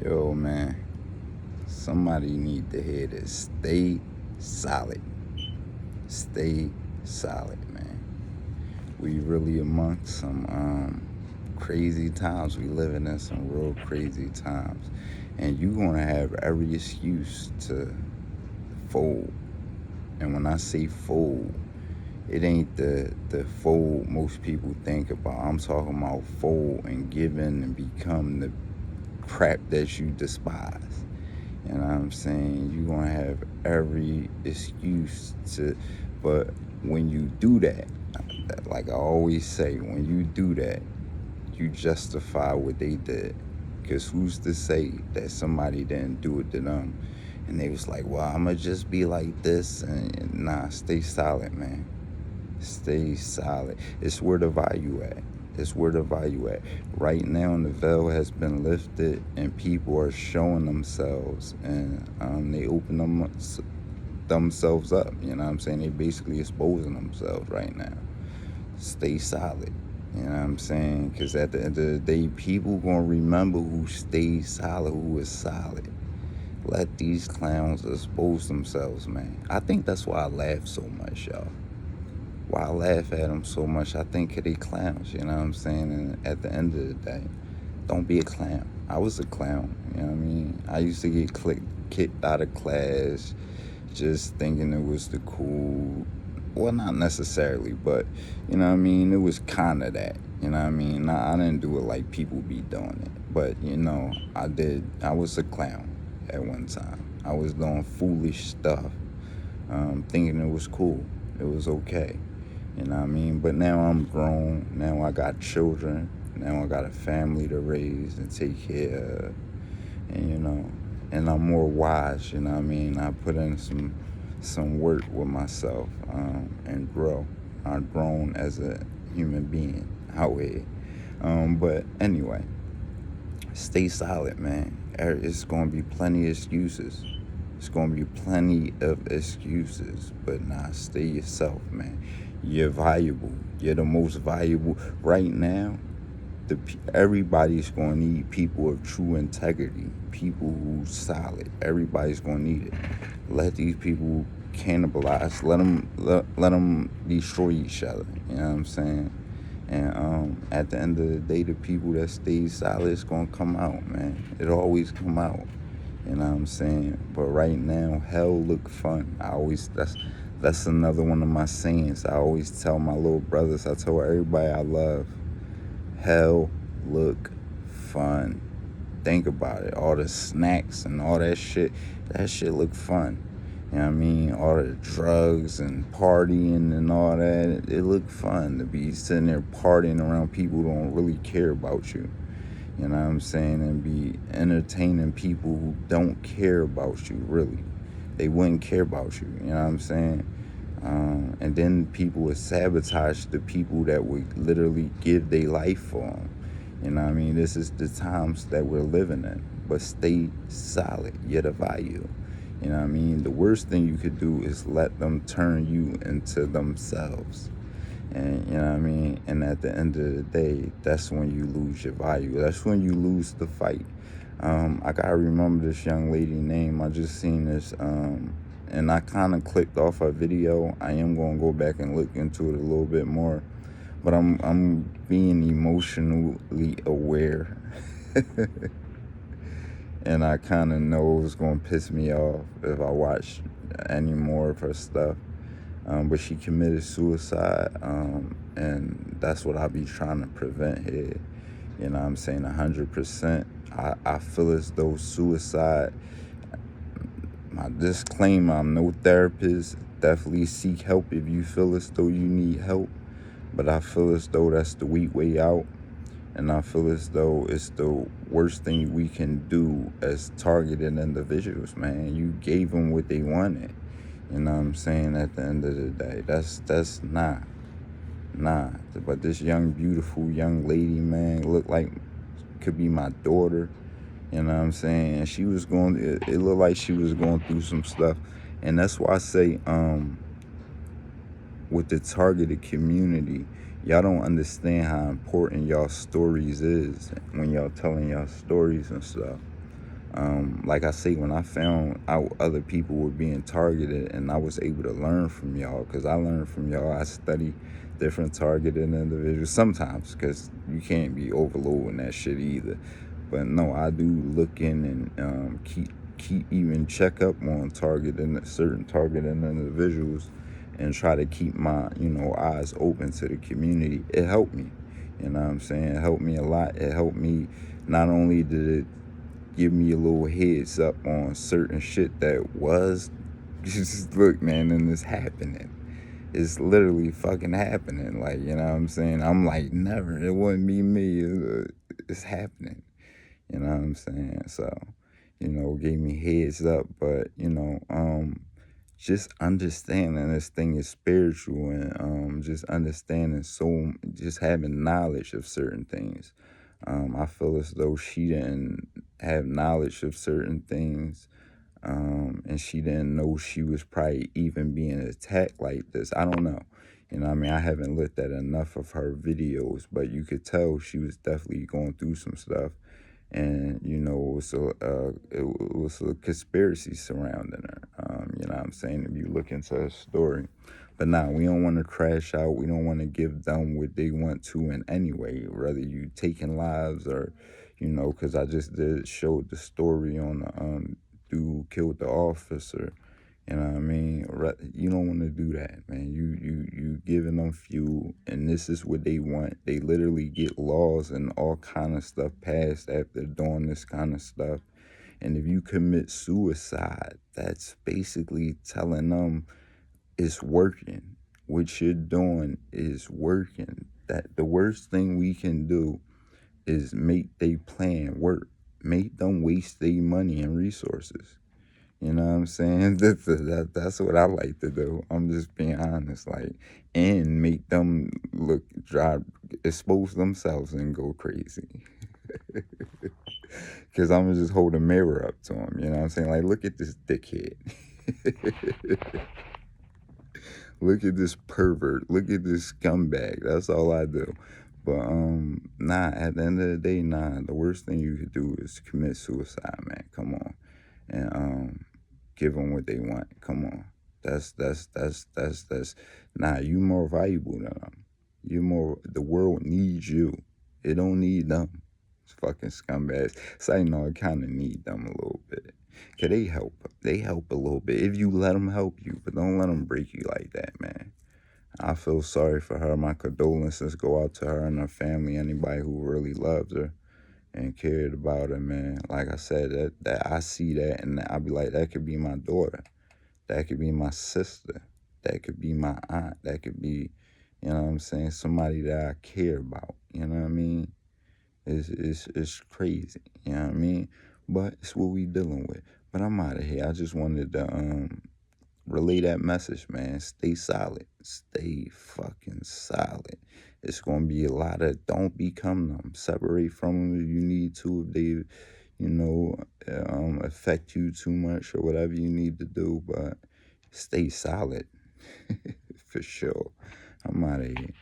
Yo, man, somebody need to hear this. Stay solid. Stay solid, man. We really amongst some crazy times. We living in some real crazy times. And you gonna have every excuse to fold. And when I say fold, it ain't the fold most people think about. I'm talking about fold and give in and become the crap that you despise. You know what I'm saying? You're going to have every excuse to, but when you do that, like I always say, when you do that, you justify what they did. Because who's to say that somebody didn't do it to them? And they was like, well, I'm going to just be like this. And nah, stay solid, man. Stay solid. It's where the value at. It's where the value at. Right now, the veil has been lifted, and people are showing themselves, and they open themselves up. You know what I'm saying? They basically exposing themselves right now. Stay solid. You know what I'm saying? Because at the end of the day, people gonna remember who stayed solid, who is solid. Let these clowns expose themselves, man. I think that's why I laugh so much, y'all. Why I laugh at them so much, I think they clowns, you know what I'm saying? And at the end of the day, don't be a clown. I was a clown, you know what I mean? I used to get kicked out of class just thinking it was the cool, well, not necessarily, but, you know what I mean? It was kind of that, you know what I mean? I didn't do it like people be doing it, but, you know, I did. I was a clown at one time. I was doing foolish stuff, thinking it was cool. It was okay. You know what I mean? But now I'm grown. Now I got children. Now I got a family to raise and take care of. And, you know, and I'm more wise, you know what I mean? I put in some work with myself and grow. I've grown as a human being out here. But anyway, stay solid, man. It's going to be plenty of excuses. It's going to be plenty of excuses, but nah, stay yourself, man. You're valuable. You're the most valuable. Right now, everybody's going to need people of true integrity, people who solid. Everybody's going to need it. Let these people cannibalize. Let them destroy each other. You know what I'm saying? And at the end of the day, the people that stay solid is going to come out, man. It'll always come out. You know what I'm saying? But right now, hell look fun. That's another one of my sayings. I always tell my little brothers, I tell everybody I love, hell look fun. Think about it. All the snacks and all that shit look fun. You know what I mean? All the drugs and partying and all that, it look fun to be sitting there partying around people who don't really care about you. You know what I'm saying? And be entertaining people who don't care about you, really. They wouldn't care about you, you know what I'm saying? And then people would sabotage the people that would literally give their life for them. You know what I mean? This is the times that we're living in. But stay solid. You're the value. You know what I mean? The worst thing you could do is let them turn you into themselves. And you know what I mean? And at the end of the day, that's when you lose your value. That's when you lose the fight. I gotta remember this young lady name. I just seen this, and I kind of clicked off her video. I am gonna go back and look into it a little bit more, but I'm being emotionally aware, and I kind of know it's gonna piss me off if I watch any more of her stuff. But she committed suicide, and that's what I be trying to prevent here. You know what I'm saying? 100%. I feel as though suicide, my disclaimer, I'm no therapist. Definitely seek help if you feel as though you need help. But I feel as though that's the weak way out. And I feel as though it's the worst thing we can do as targeted individuals, man. You gave them what they wanted. You know what I'm saying? At the end of the day, that's nah. But this beautiful young lady, man, looked like could be my daughter. You know what I'm saying? And she was it looked like she was going through some stuff. And that's why I say, with the targeted community, y'all don't understand how important y'all stories is when y'all telling y'all stories and stuff. Like I say, when I found out other people were being targeted and I was able to learn from y'all, because I learned from y'all. I study different targeted individuals sometimes, because you can't be overloading that shit either. But no, I do look in and keep even check up on targeting certain targeted individuals and try to keep my eyes open to the community. It helped me. You know what I'm saying? It helped me a lot. It helped me. Not only did it give me a little heads up on certain shit that was just look, man, and it's happening. It's literally fucking happening. Like, you know what I'm saying? I'm like, never. It wouldn't be me. It's happening. You know what I'm saying? So, gave me heads up. But, just understanding this thing is spiritual, and just understanding, so just having knowledge of certain things. I feel as though she didn't have knowledge of certain things, and she didn't know she was probably even being attacked like this. I don't know. You know what I mean? I haven't looked at enough of her videos, but you could tell she was definitely going through some stuff. And, it was a conspiracy surrounding her. You know what I'm saying? If you look into her story. But nah, we don't want to crash out. We don't want to give them what they want to in any way, whether you taking lives or, because I just showed the story on the dude who killed the officer. You know what I mean? You don't want to do that, man. You giving them fuel, and this is what they want. They literally get laws and all kind of stuff passed after doing this kind of stuff. And if you commit suicide, that's basically telling them it's working. What you're doing is working. That the worst thing we can do is make they plan work. Make them waste their money and resources. You know what I'm saying? That's what I like to do. I'm just being honest, like, and make them expose themselves and go crazy. Because I'm gonna just hold a mirror up to them. You know what I'm saying? Like, look at this dickhead. Look at this pervert. Look at this scumbag. That's all I do. But nah. At the end of the day, nah. The worst thing you could do is commit suicide, man. Come on, and give them what they want. Come on. That's nah, you more valuable than them. The world needs you. It don't need them. It's fucking scumbags. So I know it kind of need them a little bit. Cause they help. They help a little bit if you let them help you, but don't let them break you like that, man. I feel sorry for her. My condolences go out to her and her family, anybody who really loves her and cared about her, man. Like I said, that I see that, and I be like, that could be my daughter, that could be my sister, that could be my aunt, that could be, you know what I'm saying, somebody that I care about. You know what I mean? It's crazy. You know what I mean? But it's what we dealing with. But I'm out of here. I just wanted to relay that message, man. Stay solid. Stay fucking solid. It's gonna be a lot of don't become them. Separate from them if you need to. If they, affect you too much or whatever you need to do. But stay solid for sure. I'm out of here.